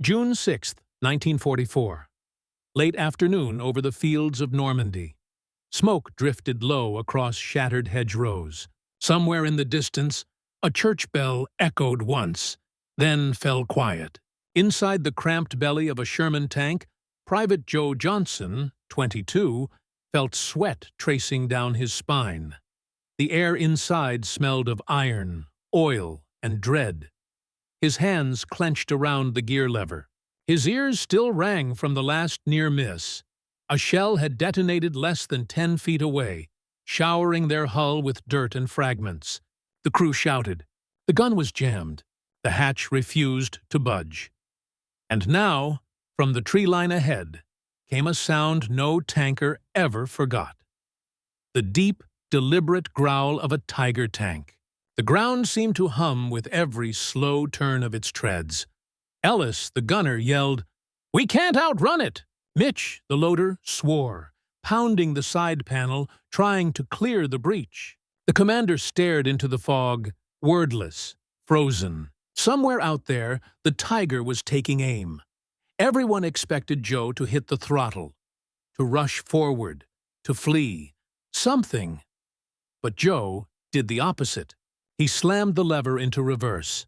June 6, 1944. Late afternoon over the fields of Normandy. Smoke drifted low across shattered hedgerows. Somewhere in the distance, a church bell echoed once, then fell quiet. Inside the cramped belly of a Sherman tank, Private Joe Johnson, 22, felt sweat tracing down his spine. The air inside smelled of iron, oil, and dread. His hands clenched around the gear lever. His ears still rang from the last near miss. A shell had detonated less than 10 feet away, showering their hull with dirt and fragments. The crew shouted. The gun was jammed. The hatch refused to budge. And now, from the tree line ahead, came a sound no tanker ever forgot. The deep, deliberate growl of a Tiger tank. The ground seemed to hum with every slow turn of its treads. Ellis, the gunner, yelled, "We can't outrun it!" Mitch, the loader, swore, pounding the side panel, trying to clear the breach. The commander stared into the fog, wordless, frozen. Somewhere out there, the Tiger was taking aim. Everyone expected Joe to hit the throttle, to rush forward, to flee, something. But Joe did the opposite. He slammed the lever into reverse.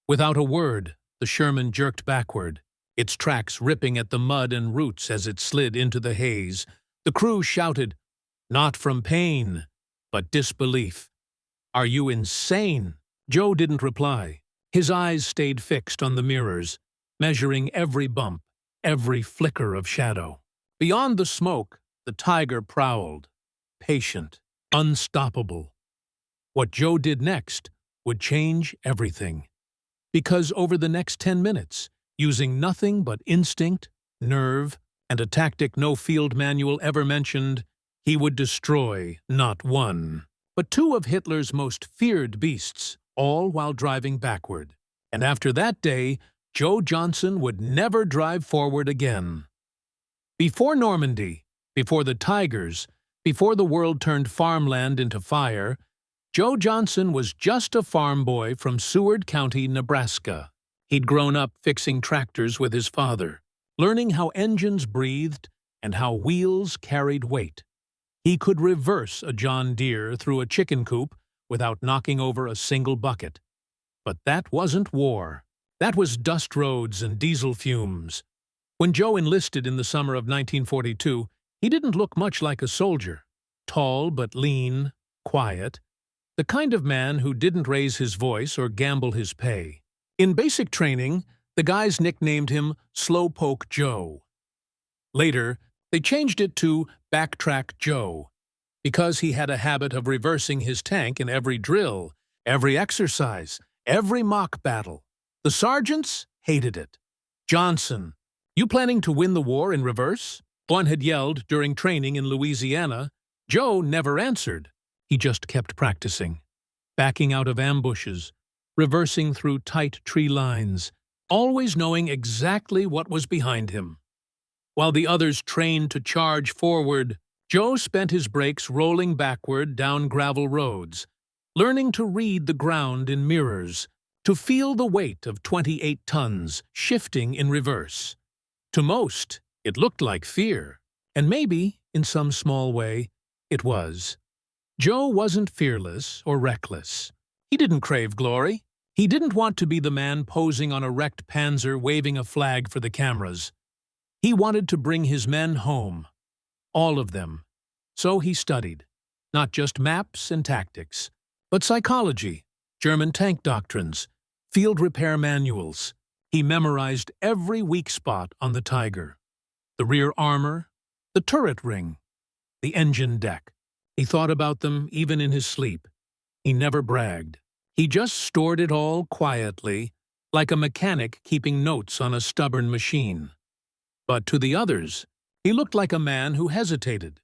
Without a word, the Sherman jerked backward, its tracks ripping at the mud and roots as it slid into the haze. The crew shouted, not from pain, but disbelief. "Are you insane?" Joe didn't reply. His eyes stayed fixed on the mirrors, measuring every bump, every flicker of shadow. Beyond the smoke, the Tiger prowled, patient, unstoppable. What Joe did next would change everything. Because over the next 10 minutes, using nothing but instinct, nerve, and a tactic no field manual ever mentioned, he would destroy not one, but two of Hitler's most feared beasts, all while driving backward. And after that day, Joe Johnson would never drive forward again. Before Normandy, before the Tigers, before the world turned farmland into fire, Joe Johnson was just a farm boy from Seward County, Nebraska. He'd grown up fixing tractors with his father, learning how engines breathed and how wheels carried weight. He could reverse a John Deere through a chicken coop without knocking over a single bucket. But that wasn't war. That was dust roads and diesel fumes. When Joe enlisted in the summer of 1942, he didn't look much like a soldier. Tall but lean, quiet. The kind of man who didn't raise his voice or gamble his pay. In basic training, the guys nicknamed him Slowpoke Joe. Later, they changed it to Backtrack Joe, because he had a habit of reversing his tank in every drill, every exercise, every mock battle. The sergeants hated it. "Johnson, you planning to win the war in reverse?" one had yelled during training in Louisiana. Joe never answered. He just kept practicing, backing out of ambushes, reversing through tight tree lines, always knowing exactly what was behind him. While the others trained to charge forward, Joe spent his breaks rolling backward down gravel roads, learning to read the ground in mirrors, to feel the weight of 28 tons shifting in reverse. To most, it looked like fear, and maybe, in some small way, it was. Joe wasn't fearless or reckless. He didn't crave glory. He didn't want to be the man posing on a wrecked Panzer waving a flag for the cameras. He wanted to bring his men home. All of them. So he studied, not just maps and tactics, but psychology, German tank doctrines, field repair manuals. He memorized every weak spot on the Tiger. The rear armor, the turret ring, the engine deck. He thought about them even in his sleep. He never bragged. He just stored it all quietly, like a mechanic keeping notes on a stubborn machine. But to the others, he looked like a man who hesitated,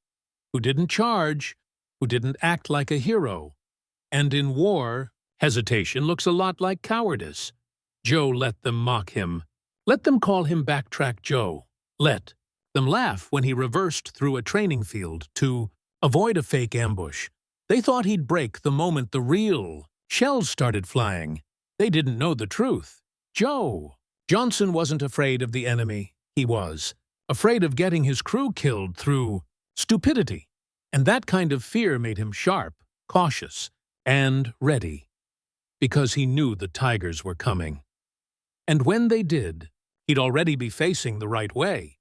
who didn't charge, who didn't act like a hero. And in war, hesitation looks a lot like cowardice. Joe let them mock him. Let them call him Backtrack Joe. Let them laugh when he reversed through a training field to avoid a fake ambush. They thought he'd break the moment the real shells started flying. They didn't know the truth. Joe Johnson wasn't afraid of the enemy. He was afraid of getting his crew killed through stupidity. And that kind of fear made him sharp, cautious, and ready, because he knew the tigers were coming. And when they did, he'd already be facing the right way.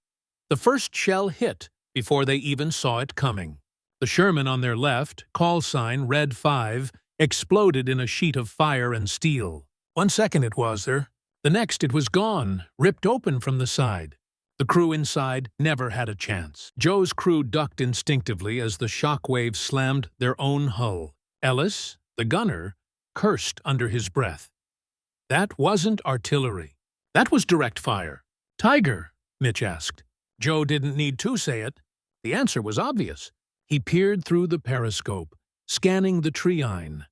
The first shell hit before they even saw it coming. The Sherman on their left, call sign Red 5, exploded in a sheet of fire and steel. 1 second it was there. The next it was gone, ripped open from the side. The crew inside never had a chance. Joe's crew ducked instinctively as the shock waves slammed their own hull. Ellis, the gunner, cursed under his breath. That wasn't artillery. That was direct fire. "Tiger?" Mitch asked. Joe didn't need to say it. The answer was obvious. He peered through the periscope, scanning the tree-line.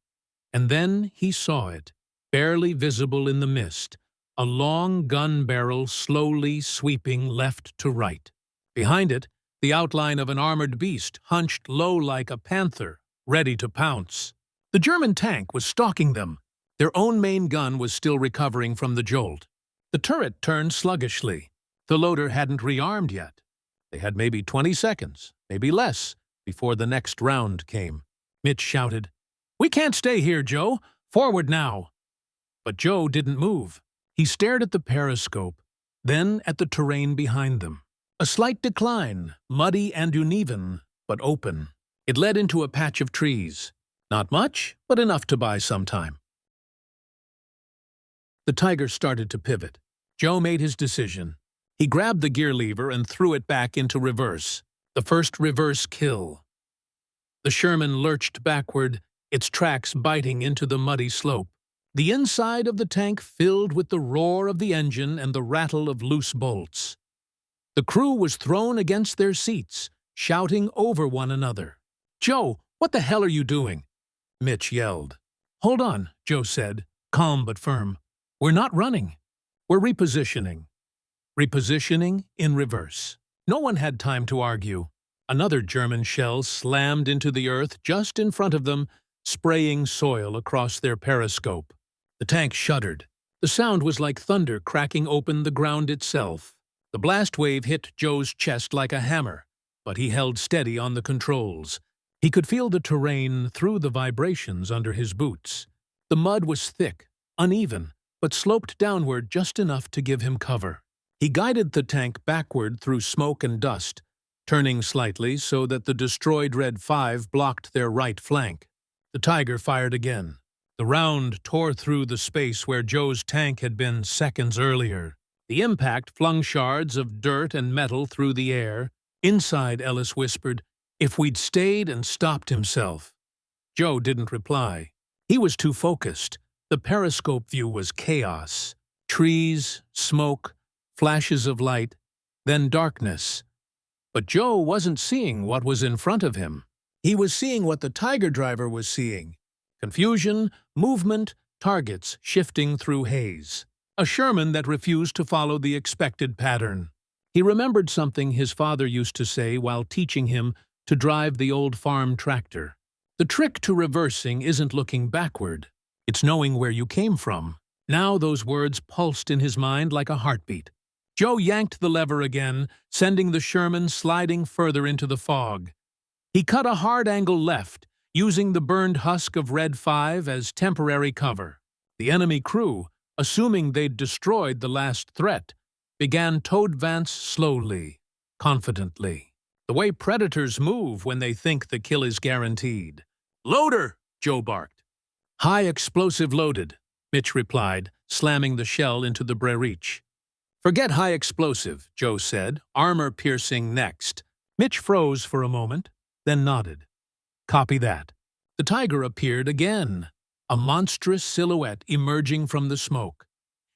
And then he saw it, barely visible in the mist, a long gun barrel slowly sweeping left to right. Behind it, the outline of an armored beast hunched low like a panther, ready to pounce. The German tank was stalking them. Their own main gun was still recovering from the jolt. The turret turned sluggishly. The loader hadn't rearmed yet. They had maybe 20 seconds, maybe less, before the next round came. Mitch shouted, "We can't stay here, Joe. Forward now." But Joe didn't move. He stared at the periscope, then at the terrain behind them. A slight decline, muddy and uneven, but open. It led into a patch of trees. Not much, but enough to buy some time. The Tiger started to pivot. Joe made his decision. He grabbed the gear lever and threw it back into reverse. The first reverse kill. The Sherman lurched backward, its tracks biting into the muddy slope. The inside of the tank filled with the roar of the engine and the rattle of loose bolts. The crew was thrown against their seats, shouting over one another. "Joe, what the hell are you doing?" Mitch yelled. "Hold on," Joe said, calm but firm. "We're not running. We're repositioning." Repositioning in reverse. No one had time to argue. Another German shell slammed into the earth just in front of them, spraying soil across their periscope. The tank shuddered. The sound was like thunder cracking open the ground itself. The blast wave hit Joe's chest like a hammer, but he held steady on the controls. He could feel the terrain through the vibrations under his boots. The mud was thick, uneven, but sloped downward just enough to give him cover. He guided the tank backward through smoke and dust, turning slightly so that the destroyed Red 5 blocked their right flank. The Tiger fired again. The round tore through the space where Joe's tank had been seconds earlier. The impact flung shards of dirt and metal through the air. Inside, Ellis whispered, "If we'd stayed," and stopped himself. Joe didn't reply. He was too focused. The periscope view was chaos. Trees, smoke, flashes of light, then darkness. But Joe wasn't seeing what was in front of him. He was seeing what the Tiger driver was seeing. Confusion, movement, targets shifting through haze. A Sherman that refused to follow the expected pattern. He remembered something his father used to say while teaching him to drive the old farm tractor. The trick to reversing isn't looking backward. It's knowing where you came from. Now those words pulsed in his mind like a heartbeat. Joe yanked the lever again, sending the Sherman sliding further into the fog. He cut a hard angle left, using the burned husk of Red 5 as temporary cover. The enemy crew, assuming they'd destroyed the last threat, began to advance slowly, confidently, the way predators move when they think the kill is guaranteed. "Loader!" Joe barked. "High explosive loaded," Mitch replied, slamming the shell into the breech. "Forget high explosive," Joe said, armor piercing next. Mitch froze for a moment, then nodded. "Copy that." The Tiger appeared again, a monstrous silhouette emerging from the smoke.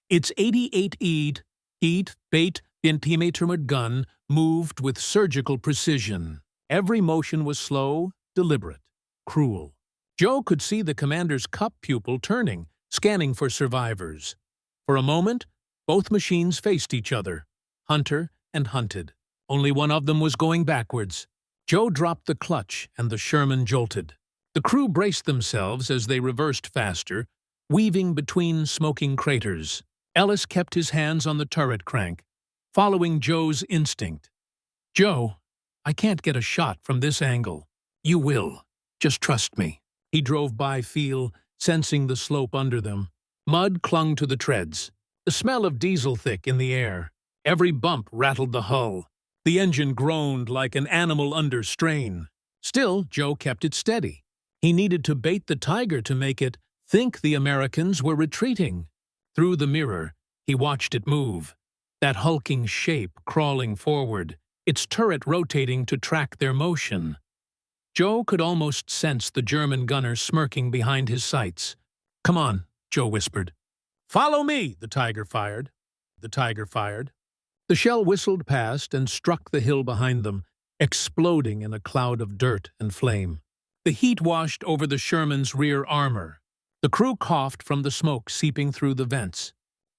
Its 88 centimeter gun moved with surgical precision. Every motion was slow, deliberate, cruel. Joe could see the commander's cup pupil turning, scanning for survivors. For a moment, both machines faced each other, hunter and hunted. Only one of them was going backwards. Joe dropped the clutch and the Sherman jolted. The crew braced themselves as they reversed faster, weaving between smoking craters. Ellis kept his hands on the turret crank, following Joe's instinct. "Joe, I can't get a shot from this angle." "You will. Just trust me." He drove by feel, sensing the slope under them. Mud clung to the treads. The smell of diesel thick in the air. Every bump rattled the hull. The engine groaned like an animal under strain. Still, Joe kept it steady. He needed to bait the Tiger to make it think the Americans were retreating. Through the mirror, he watched it move. That hulking shape crawling forward, its turret rotating to track their motion. Joe could almost sense the German gunner smirking behind his sights. "Come on," Joe whispered. "Follow me," the Tiger fired. The shell whistled past and struck the hill behind them, exploding in a cloud of dirt and flame. The heat washed over the Sherman's rear armor. The crew coughed from the smoke seeping through the vents.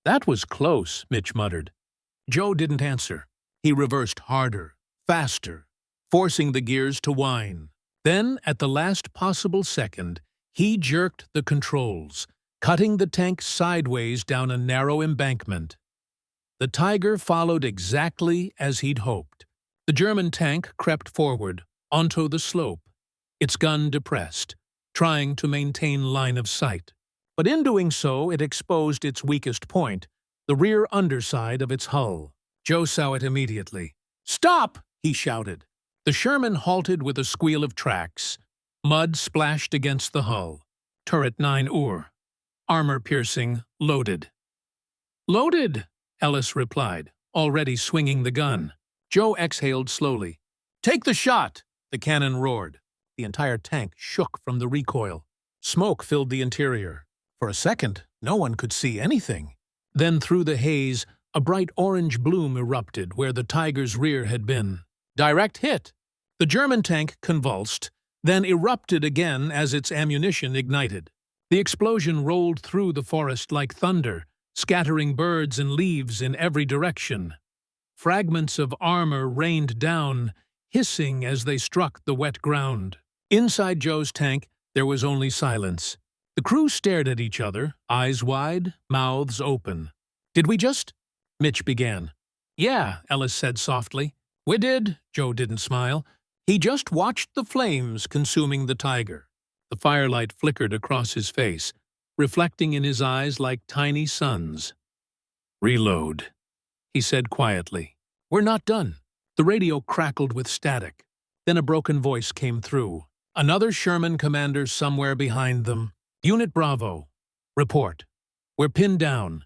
"That was close," Mitch muttered. Joe didn't answer. He reversed harder, faster, forcing the gears to whine. Then, at the last possible second, he jerked the controls, cutting the tank sideways down a narrow embankment. The Tiger followed exactly as he'd hoped. The German tank crept forward, onto the slope, its gun depressed, trying to maintain line of sight. But in doing so, it exposed its weakest point, the rear underside of its hull. Joe saw it immediately. "Stop!" he shouted. The Sherman halted with a squeal of tracks. Mud splashed against the hull. Turret 9 Ur. Armor piercing, loaded. "Loaded," Ellis replied, already swinging the gun. Joe exhaled slowly. "Take the shot!" The cannon roared. The entire tank shook from the recoil. Smoke filled the interior. For a second, no one could see anything. Then through the haze, a bright orange bloom erupted where the Tiger's rear had been. Direct hit! The German tank convulsed, then erupted again as its ammunition ignited. The explosion rolled through the forest like thunder, scattering birds and leaves in every direction. Fragments of armor rained down, hissing as they struck the wet ground. Inside Joe's tank, there was only silence. The crew stared at each other, eyes wide, mouths open. "Did we just—" Mitch began. "Yeah," Ellis said softly. "We did." Joe didn't smile. He just watched the flames consuming the Tiger. The firelight flickered across his face, reflecting in his eyes like tiny suns. "Reload," he said quietly. "We're not done." The radio crackled with static. Then a broken voice came through. Another Sherman commander somewhere behind them. "Unit Bravo. Report. We're pinned down.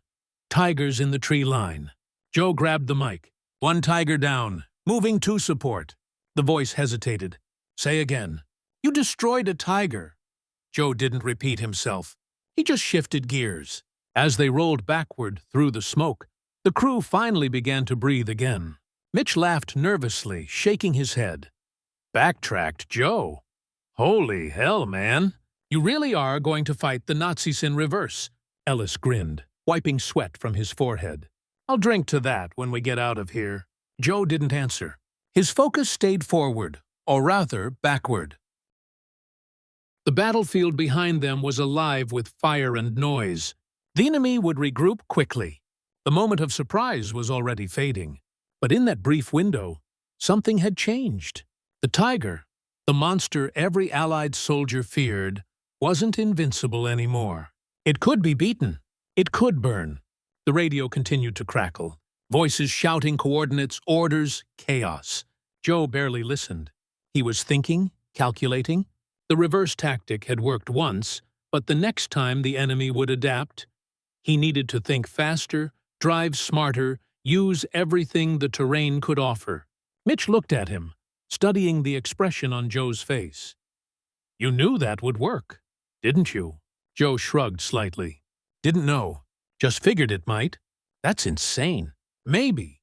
Tigers in the tree line." Joe grabbed the mic. "One Tiger down. Moving to support." The voice hesitated. "Say again." "You destroyed a Tiger." Joe didn't repeat himself. He just shifted gears. As they rolled backward through the smoke, the crew finally began to breathe again. Mitch laughed nervously, shaking his head. "Backtracked, Joe. Holy hell, man. You really are going to fight the Nazis in reverse." Ellis grinned, wiping sweat from his forehead. "I'll drink to that when we get out of here." Joe didn't answer. His focus stayed forward, or rather, backward. The battlefield behind them was alive with fire and noise. The enemy would regroup quickly. The moment of surprise was already fading. But in that brief window, something had changed. The Tiger, the monster every Allied soldier feared, wasn't invincible anymore. It could be beaten. It could burn. The radio continued to crackle. Voices shouting coordinates, orders, chaos. Joe barely listened. He was thinking, calculating. The reverse tactic had worked once, but the next time the enemy would adapt. He needed to think faster, drive smarter, use everything the terrain could offer. Mitch looked at him, studying the expression on Joe's face. "You knew that would work, didn't you?" Joe shrugged slightly. "Didn't know. Just figured it might." "That's insane." "Maybe.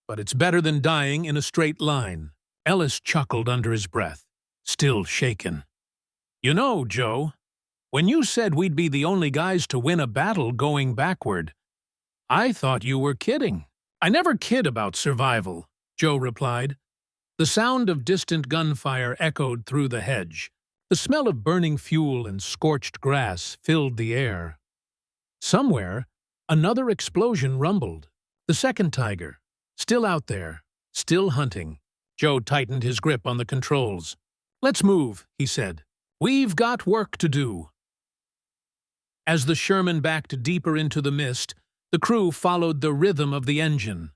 But it's better than dying in a straight line." Ellis chuckled under his breath, still shaken. "You know, Joe, when you said we'd be the only guys to win a battle going backward, I thought you were kidding." "I never kid about survival," Joe replied. The sound of distant gunfire echoed through the hedge. The smell of burning fuel and scorched grass filled the air. Somewhere, Another explosion rumbled. The second tiger, still out there, still hunting. Joe tightened his grip on the controls. "Let's move," he said. "We've got work to do." As the Sherman backed deeper into the mist, the crew followed the rhythm of the engine,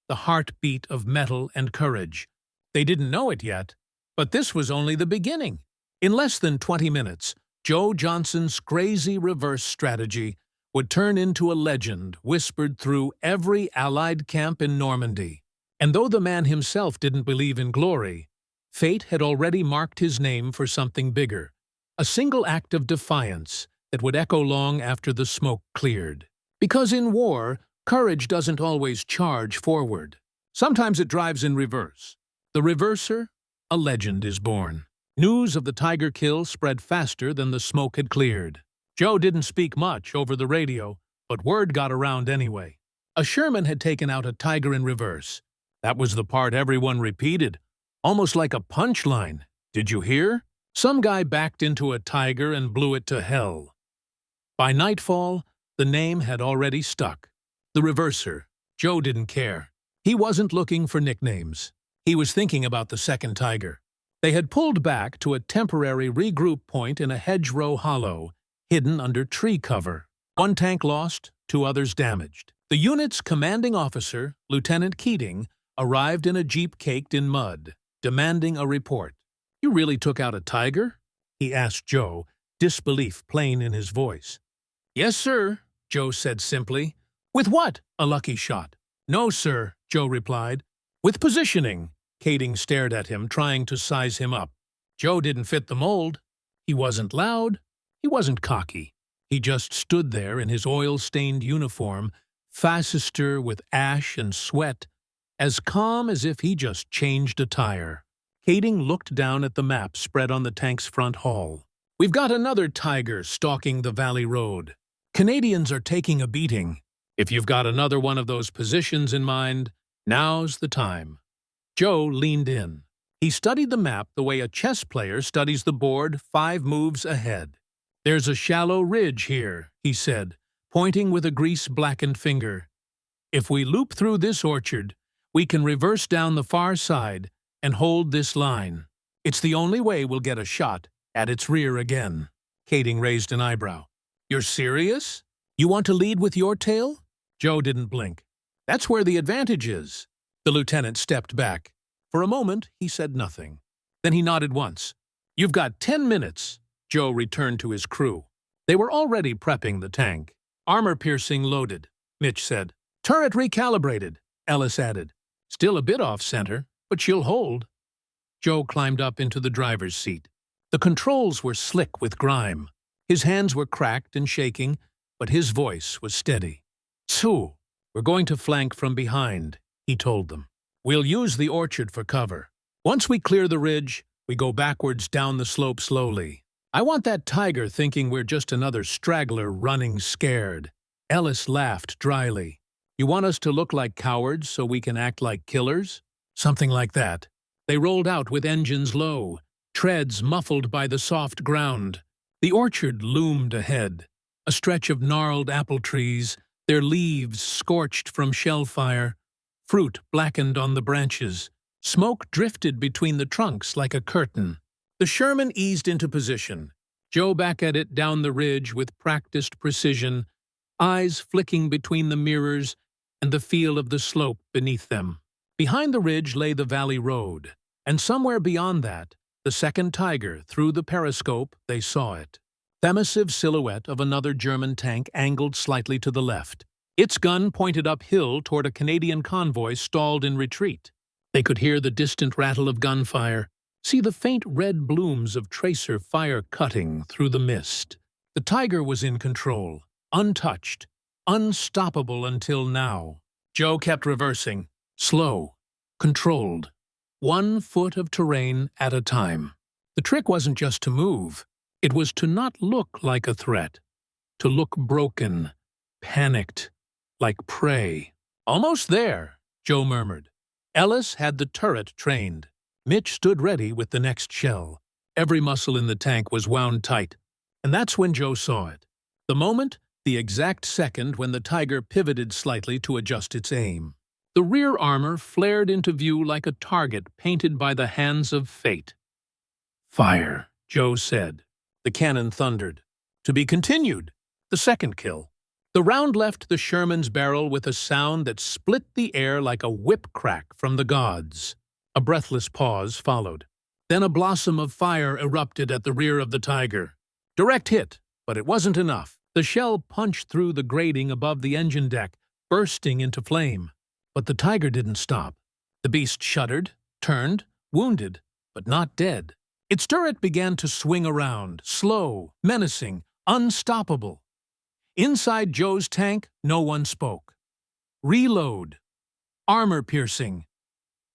the heartbeat of metal and courage. They didn't know it yet, but this was only the beginning. In less than 20 minutes, Joe Johnson's crazy reverse strategy would turn into a legend whispered through every Allied camp in Normandy. And though the man himself didn't believe in glory, fate had already marked his name for something bigger, a single act of defiance that would echo long after the smoke cleared. Because in war, courage doesn't always charge forward. Sometimes it drives in reverse. The reverser, a legend is born. News of the tiger kill spread faster than the smoke had cleared. Joe didn't speak much over the radio, but word got around anyway. A Sherman had taken out a tiger in reverse. That was the part everyone repeated, almost like a punchline. "Did you hear? Some guy backed into a tiger and blew it to hell." By nightfall, the name had already stuck. The reverser. Joe didn't care. He wasn't looking for nicknames. He was thinking about the second tiger. They had pulled back to a temporary regroup point in a hedgerow hollow, hidden under tree cover. One tank lost, 2 others damaged. The unit's commanding officer, Lieutenant Keating, arrived in a jeep caked in mud, demanding a report. "You really took out a tiger?" he asked Joe, disbelief plain in his voice. "Yes, sir," Joe said simply. "With what? A lucky shot?" "No, sir," Joe replied. "With positioning." Keating stared at him, trying to size him up. Joe didn't fit the mold. He wasn't loud. He wasn't cocky. He just stood there in his oil-stained uniform, facister with ash and sweat, as calm as if he just changed a tire. Keating looked down at the map spread on the tank's front hall. "We've got another tiger stalking the valley road. Canadians are taking a beating. If you've got another one of those positions in mind, now's the time." Joe leaned in. He studied the map the way a chess player studies the board 5 moves ahead. "There's a shallow ridge here," he said, pointing with a grease-blackened finger. "If we loop through this orchard, we can reverse down the far side and hold this line. It's the only way we'll get a shot at its rear again." Keating raised an eyebrow. "You're serious? You want to lead with your tail?" Joe didn't blink. "That's where the advantage is." The lieutenant stepped back. For a moment, he said nothing. Then he nodded once. "You've got 10 minutes." Joe returned to his crew. They were already prepping the tank. "Armor-piercing loaded," Mitch said. "Turret recalibrated," Ellis added. "Still a bit off-center, but she'll hold." Joe climbed up into the driver's seat. The controls were slick with grime. His hands were cracked and shaking, but his voice was steady. "So, we're going to flank from behind," he told them. "We'll use the orchard for cover. Once we clear the ridge, we go backwards down the slope slowly. I want that tiger thinking we're just another straggler running scared." Ellis laughed dryly. "You want us to look like cowards so we can act like killers?" "Something like that." They rolled out with engines low, treads muffled by the soft ground. The orchard loomed ahead, a stretch of gnarled apple trees, their leaves scorched from shell fire, fruit blackened on the branches. Smoke drifted between the trunks like a curtain. The Sherman eased into position, Joe back at it down the ridge with practiced precision, eyes flicking between the mirrors and the feel of the slope beneath them. Behind the ridge lay the valley road, and somewhere beyond that, the second tiger, through the periscope, they saw it. The massive silhouette of another German tank angled slightly to the left. Its gun pointed uphill toward a Canadian convoy stalled in retreat. They could hear the distant rattle of gunfire, see the faint red blooms of tracer fire cutting through the mist. The tiger was in control, untouched, unstoppable until now. Joe kept reversing, slow, controlled, 1 foot of terrain at a time. The trick wasn't just to move. It was to not look like a threat, to look broken, panicked, like prey. "Almost there," Joe murmured. Ellis had the turret trained. Mitch stood ready with the next shell. Every muscle in the tank was wound tight, and that's when Joe saw it. The moment the exact second when the tiger pivoted slightly to adjust its aim. The rear armor flared into view like a target painted by the hands of fate. "Fire," Joe said. The cannon thundered. "To be continued." The second kill. The round left the Sherman's barrel with a sound that split the air like a whip crack from the gods. A breathless pause followed. Then a blossom of fire erupted at the rear of the tiger. Direct hit, but it wasn't enough. The shell punched through the grating above the engine deck, bursting into flame. But the tiger didn't stop. The beast shuddered, turned, wounded, but not dead. Its turret began to swing around, slow, menacing, unstoppable. Inside Joe's tank, no one spoke. Reload. Armor piercing.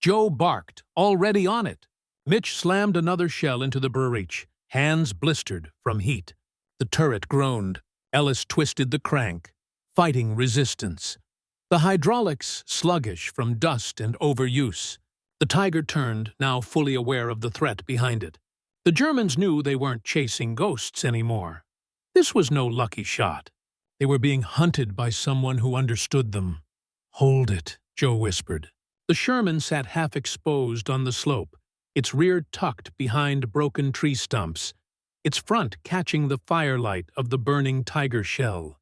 Joe barked, already on it. Mitch slammed another shell into the breech, hands blistered from heat. The turret groaned. Ellis twisted the crank, fighting resistance. The hydraulics sluggish from dust and overuse. The tiger turned, now fully aware of the threat behind it. The Germans knew they weren't chasing ghosts anymore. This was no lucky shot. They were being hunted by someone who understood them. "Hold it," Joe whispered. The Sherman sat half-exposed on the slope, its rear tucked behind broken tree stumps, its front catching the firelight of the burning tiger shell.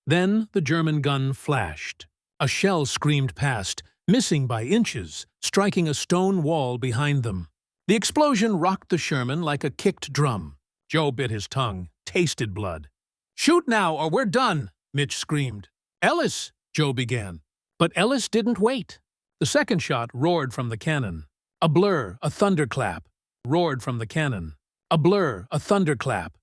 Then the German gun flashed. A shell screamed past, missing by inches, striking a stone wall behind them. The explosion rocked the Sherman like a kicked drum. Joe bit his tongue, tasted blood. "Shoot now, or we're done!" Mitch screamed. "Ellis!" Joe began. But Ellis didn't wait. The second shot roared from the cannon. A blur, a thunderclap, roared from the cannon. A blur, a thunderclap.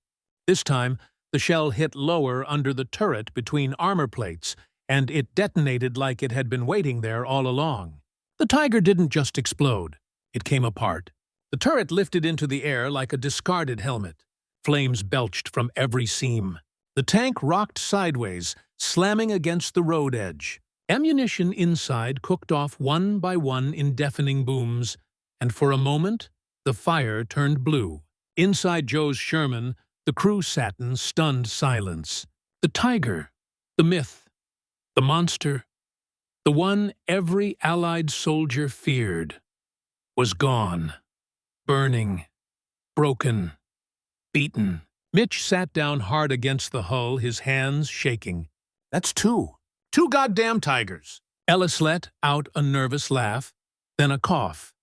This time, the shell hit lower under the turret between armor plates, and it detonated like it had been waiting there all along. The tiger didn't just explode. It came apart. The turret lifted into the air like a discarded helmet. Flames belched from every seam. The tank rocked sideways, slamming against the road edge. Ammunition inside cooked off one by one in deafening booms, and for a moment, the fire turned blue. Inside Joe's Sherman, the crew sat in stunned silence. The tiger, the myth, the monster, the one every Allied soldier feared, was gone. Burning, broken, beaten. Mitch sat down hard against the hull, his hands shaking. "That's two. Two goddamn tigers." Ellis let out a nervous laugh, then a cough,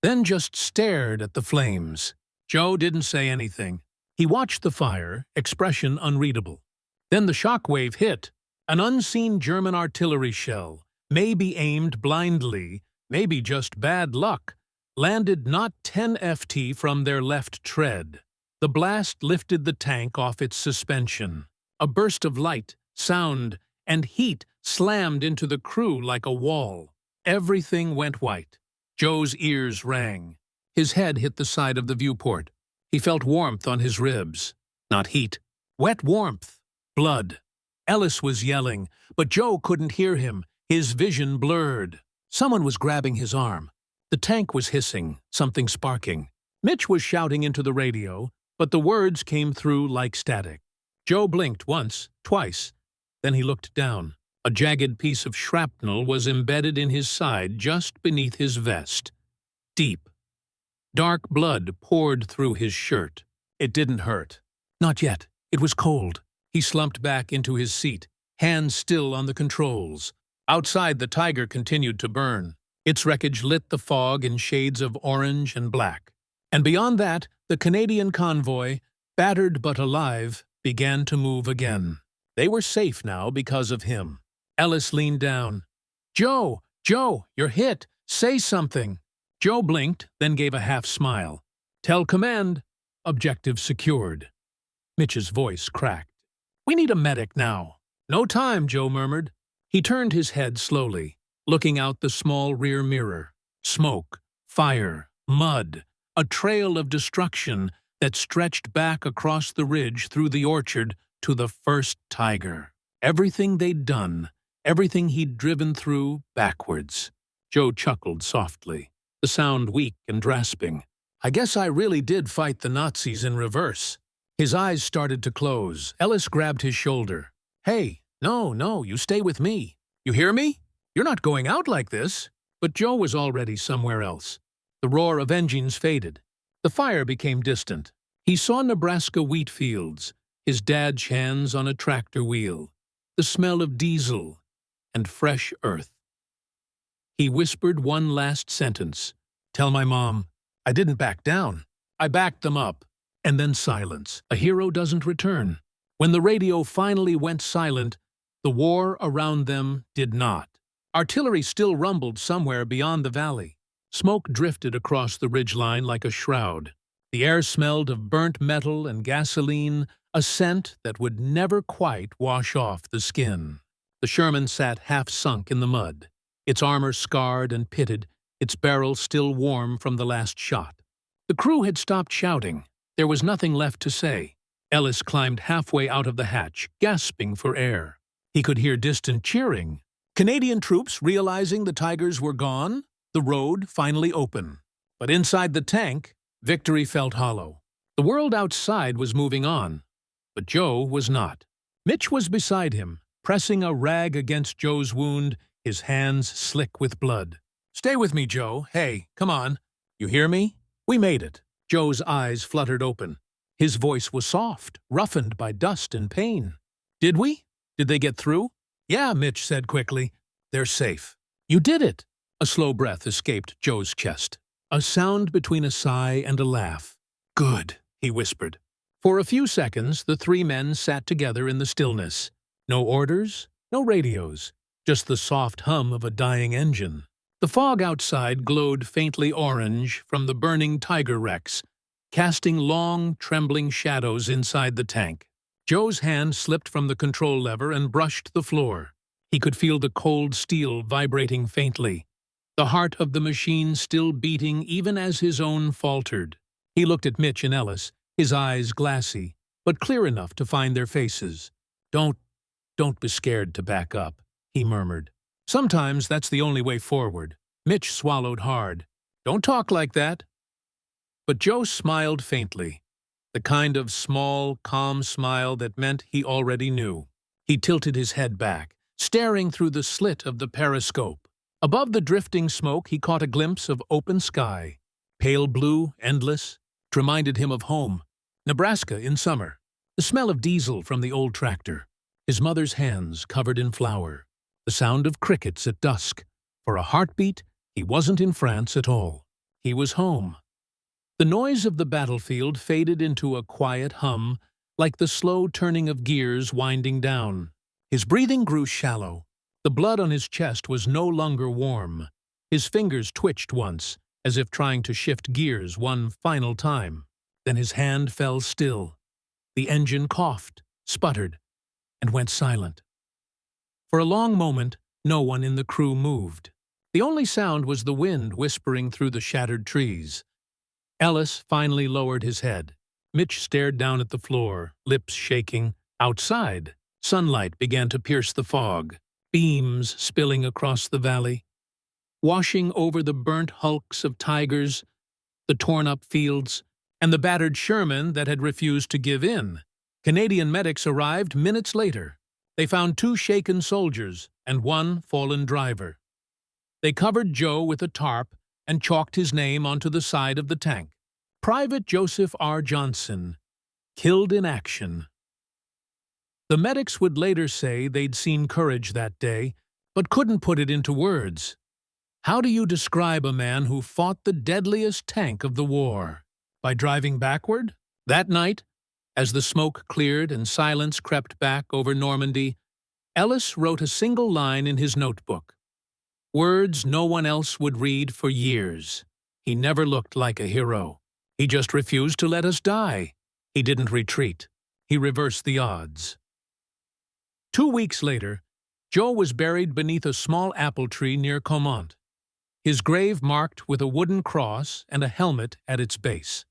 then just stared at the flames. Joe didn't say anything. He watched the fire, expression unreadable. Then the shockwave hit. An unseen German artillery shell, maybe aimed blindly, maybe just bad luck, landed not 10 FT from their left tread. The blast lifted the tank off its suspension. A burst of light, sound, and heat slammed into the crew like a wall. Everything went white. Joe's ears rang. His head hit the side of the viewport. He felt warmth on his ribs. Not heat. Wet warmth. Blood. Ellis was yelling, but Joe couldn't hear him. His vision blurred. Someone was grabbing his arm. The tank was hissing, something sparking. Mitch was shouting into the radio, but the words came through like static. Joe blinked once, twice. Then he looked down. A jagged piece of shrapnel was embedded in his side just beneath his vest. Deep. Dark blood poured through his shirt. It didn't hurt. Not yet. It was cold. He slumped back into his seat, hands still on the controls. Outside, the tiger continued to burn. Its wreckage lit the fog in shades of orange and black. And beyond that, the Canadian convoy, battered but alive, began to move again. They were safe now because of him. Ellis leaned down. Joe, you're hit. Say something." Joe blinked, then gave a half-smile. "Tell command." Objective secured. Mitch's voice cracked. "We need a medic now." "No time," Joe murmured. He turned his head slowly, looking out the small rear mirror. Smoke, fire, mud, a trail of destruction that stretched back across the ridge through the orchard to the first tiger. Everything they'd done, everything he'd driven through, backwards. Joe chuckled softly, the sound weak and rasping. "I guess I really did fight the Nazis in reverse." His eyes started to close. Ellis grabbed his shoulder. Hey, no, you stay with me. You hear me? You're not going out like this. But Joe was already somewhere else. The roar of engines faded. The fire became distant. He saw Nebraska wheat fields, his dad's hands on a tractor wheel, the smell of diesel and fresh earth. He whispered one last sentence. Tell my mom, I didn't back down. I backed them up. And then silence. A hero doesn't return. When the radio finally went silent, the war around them did not. Artillery still rumbled somewhere beyond the valley. Smoke drifted across the ridgeline like a shroud. The air smelled of burnt metal and gasoline, a scent that would never quite wash off the skin. The Sherman sat half-sunk in the mud, its armor scarred and pitted, its barrel still warm from the last shot. The crew had stopped shouting. There was nothing left to say. Ellis climbed halfway out of the hatch, gasping for air. He could hear distant cheering. Canadian troops realizing the Tigers were gone, the road finally open. But inside the tank, victory felt hollow. The world outside was moving on, but Joe was not. Mitch was beside him, pressing a rag against Joe's wound, his hands slick with blood. Stay with me, Joe. Hey, come on. You hear me? We made it. Joe's eyes fluttered open. His voice was soft, roughened by dust and pain. Did we? Did they get through? Yeah, Mitch said quickly. They're safe. You did it. A slow breath escaped Joe's chest. A sound between a sigh and a laugh. Good, he whispered. For a few seconds, the three men sat together in the stillness. No orders, no radios, just the soft hum of a dying engine. The fog outside glowed faintly orange from the burning Tiger wrecks, casting long, trembling shadows inside the tank. Joe's hand slipped from the control lever and brushed the floor. He could feel the cold steel vibrating faintly, the heart of the machine still beating even as his own faltered. He looked at Mitch and Ellis, his eyes glassy, but clear enough to find their faces. Don't be scared to back up, he murmured. Sometimes that's the only way forward. Mitch swallowed hard. Don't talk like that. But Joe smiled faintly, the kind of small, calm smile that meant he already knew. He tilted his head back, staring through the slit of the periscope. Above the drifting smoke, he caught a glimpse of open sky. Pale blue, endless, it reminded him of home. Nebraska in summer. The smell of diesel from the old tractor. His mother's hands covered in flour. The sound of crickets at dusk. For a heartbeat, he wasn't in France at all. He was home. The noise of the battlefield faded into a quiet hum, like the slow turning of gears winding down. His breathing grew shallow. The blood on his chest was no longer warm. His fingers twitched once, as if trying to shift gears one final time. Then his hand fell still. The engine coughed, sputtered, and went silent. For a long moment, no one in the crew moved. The only sound was the wind whispering through the shattered trees. Ellis finally lowered his head. Mitch stared down at the floor, lips shaking. Outside, sunlight began to pierce the fog, beams spilling across the valley, washing over the burnt hulks of Tigers, the torn-up fields, and the battered Sherman that had refused to give in. Canadian medics arrived minutes later. They found 2 shaken soldiers and 1 fallen driver. They covered Joe with a tarp and chalked his name onto the side of the tank. Private Joseph R. Johnson, killed in action. The medics would later say they'd seen courage that day, but couldn't put it into words. How do you describe a man who fought the deadliest tank of the war? By driving backward? That night, as the smoke cleared and silence crept back over Normandy, Ellis wrote a single line in his notebook. Words no one else would read for years. He never looked like a hero. He just refused to let us die. He didn't retreat. He reversed the odds. 2 weeks later, Joe was buried beneath a small apple tree near Comont, his grave marked with a wooden cross and a helmet at its base.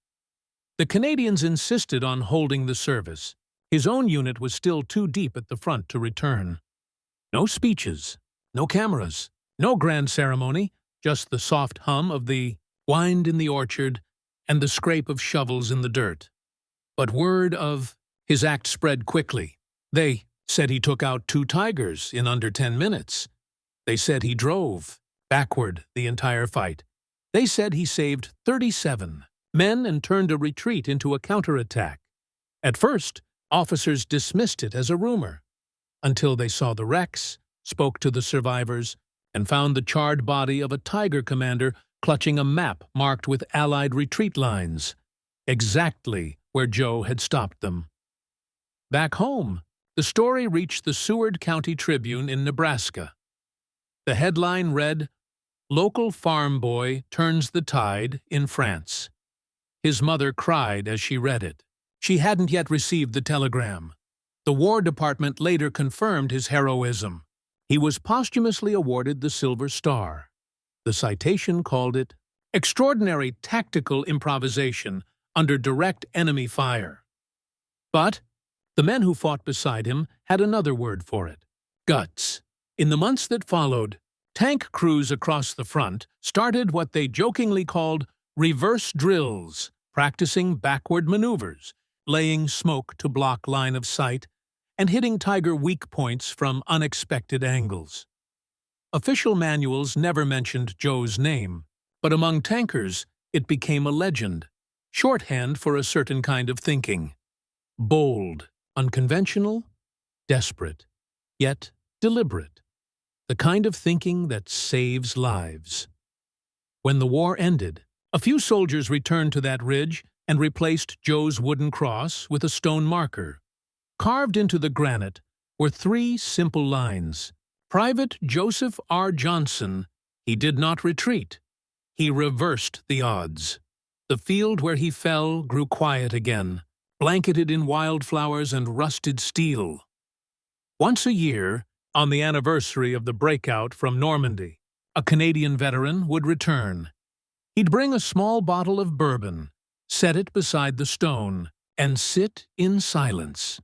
The Canadians insisted on holding the service. His own unit was still too deep at the front to return. No speeches, no cameras, no grand ceremony, just the soft hum of the wind in the orchard and the scrape of shovels in the dirt. But word of his act spread quickly. They said he took out 2 tigers in under 10 minutes. They said he drove backward the entire fight. They said he saved 37 men and turned a retreat into a counterattack. At first, officers dismissed it as a rumor, until they saw the wrecks, spoke to the survivors, and found the charred body of a tiger commander clutching a map marked with Allied retreat lines, exactly where Joe had stopped them. Back home, the story reached the Seward County Tribune in Nebraska. The headline read, "Local farm boy turns the tide in France." His mother cried as she read it. She hadn't yet received the telegram. The War Department later confirmed his heroism. He was posthumously awarded the Silver Star. The citation called it extraordinary tactical improvisation under direct enemy fire. But the men who fought beside him had another word for it: guts. In the months that followed, tank crews across the front started what they jokingly called reverse drills, practicing backward maneuvers, laying smoke to block line of sight, and hitting Tiger weak points from unexpected angles. Official manuals never mentioned Joe's name, but among tankers it became a legend, shorthand for a certain kind of thinking. Bold, unconventional, desperate, yet deliberate. The kind of thinking that saves lives. When the war ended, a few soldiers returned to that ridge and replaced Joe's wooden cross with a stone marker. Carved into the granite were 3 simple lines. Private Joseph R. Johnson, he did not retreat. He reversed the odds. The field where he fell grew quiet again, blanketed in wildflowers and rusted steel. Once a year, on the anniversary of the breakout from Normandy, a Canadian veteran would return. He'd bring a small bottle of bourbon, set it beside the stone, and sit in silence.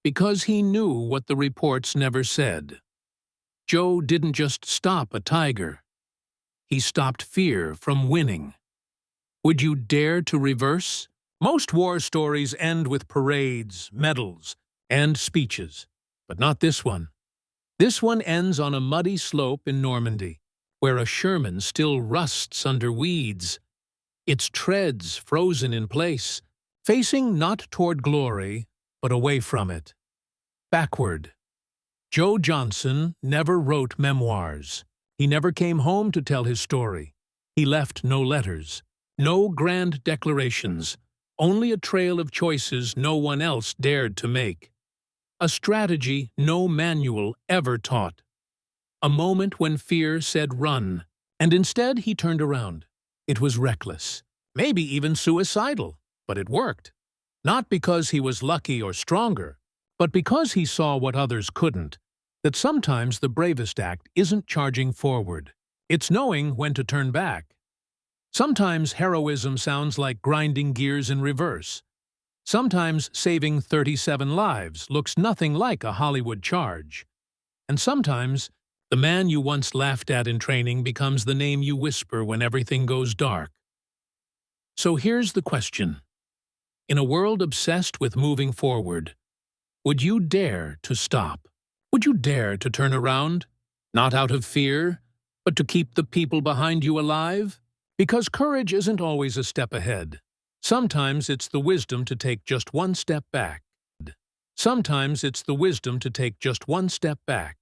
Because he knew what the reports never said. Joe didn't just stop a tiger. He stopped fear from winning. Would you dare to reverse? Most war stories end with parades, medals, and speeches, but not this one. This one ends on a muddy slope in Normandy, where a Sherman still rusts under weeds, its treads frozen in place, facing not toward glory, but away from it. Backward. Joe Johnson never wrote memoirs. He never came home to tell his story. He left no letters, no grand declarations, only a trail of choices no one else dared to make. A strategy no manual ever taught. A moment when fear said run, and instead he turned around. It was reckless, maybe even suicidal, but it worked. Not because he was lucky or stronger, but because he saw what others couldn't, that sometimes the bravest act isn't charging forward. It's knowing when to turn back. Sometimes heroism sounds like grinding gears in reverse. Sometimes saving 37 lives looks nothing like a Hollywood charge. And sometimes the man you once laughed at in training becomes the name you whisper when everything goes dark. So here's the question. In a world obsessed with moving forward, would you dare to stop? Would you dare to turn around? Not out of fear, but to keep the people behind you alive? Because courage isn't always a step ahead. Sometimes it's the wisdom to take just one step back. Sometimes it's the wisdom to take just one step back.